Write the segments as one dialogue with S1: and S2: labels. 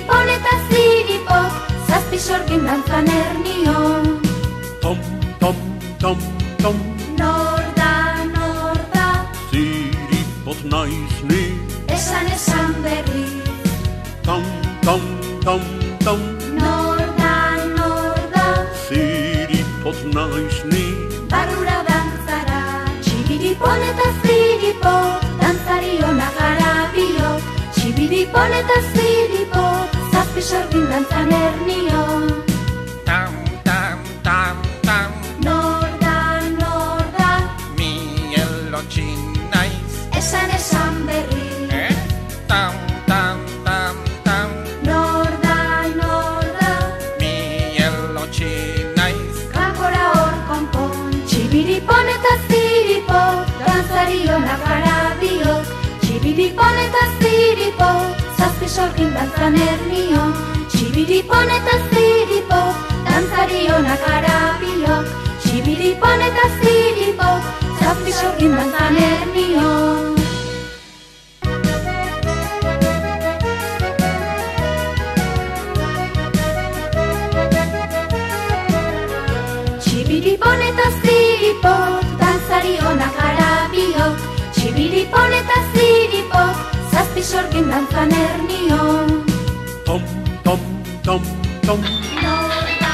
S1: Txibiripon eta ziripok, zazpi sorgin dantzan ernion.
S2: Tom, tom, tom, tom,
S1: Nor da,
S2: ziripot naiz ni.
S1: esan berri.
S2: Tom, tom, tom, tom,
S1: Nor da,
S2: ziripot naiz ni.
S1: barrura dantzara. Txibiripon eta ziripok, dantzari ona gara biok. Txibiripon eta ziripok, zazpi sorgin dantzan ernion.
S3: Tam, tam, tam, tam,
S1: Nor da,
S3: mi elotxin naiz.
S1: esan berri.
S3: Tam, tam, tam, tam,
S1: Nor da,
S3: mi elotxin naiz.
S1: kakora hor konpon. Txibiripon eta ziripok, dantzari ona gara biok. Txibiripon eta ziripok, zazpi sorgin dantzan ernion. Txibiripon eta ziripok, dantzari ona gara biok. Txibiripon eta ziripok, zazpi sorgin dantzan ernion. Txibiripon eta ziripok, dantzari ona gara biok. Txibiripon eta ziripok, zazpi sorgin dantzan ernion.
S2: Tom, tom, tom, tom,
S1: Nor da,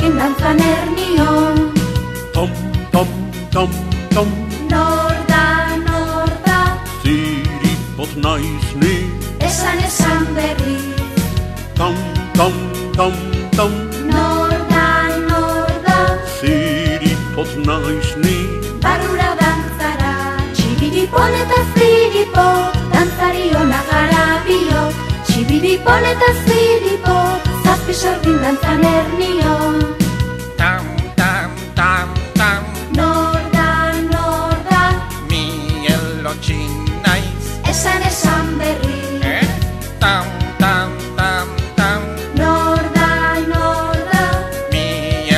S1: sorgin dantzan ernion.
S2: Tom, tom, tom, tom,
S1: Nor da,
S2: ziripot naiz ni.
S1: esan berri.
S2: Tom, tom, tom, tom,
S1: Nor da,
S2: ziripot naiz ni.
S1: barrura dantzara. Txibiripon eta ziripot, dantzari onak gara biok. Txibiripon eta ziripot, zazpi sorgin dantzan ernion.
S3: Tam, tam, tam, tam,
S1: Nor da,
S3: mi elotxin naiz.
S1: esan berri.
S3: Tam, tam, tam, tam,
S1: Nor da,
S3: mi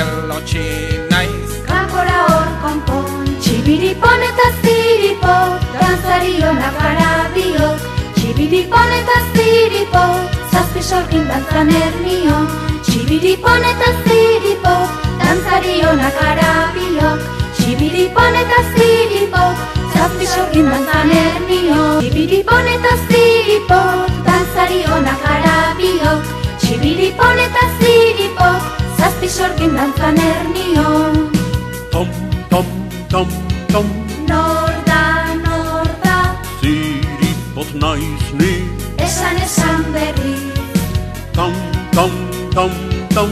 S3: elotxin naiz.
S1: kanpora hor konpon. Txibiripon eta ziripot, dantzari onak gara biok. Txibiripon eta ziripot, zazpi sorgin dantzan ernion. Txibiripon eta ziripot, dantzari onak gara biok. Txibiripon eta ziripot, zazpi sorgin dantzan ernion. Txibiripon eta ziripot, dantzari onak gara biok. Txibiripon eta ziripot, zazpi sorgin dantzan ernion.
S2: Tom, tom, tom, tom,
S1: Nor da,
S2: ziripot naiz ni.
S1: esan berri.
S2: Tom, tom, tom, tom,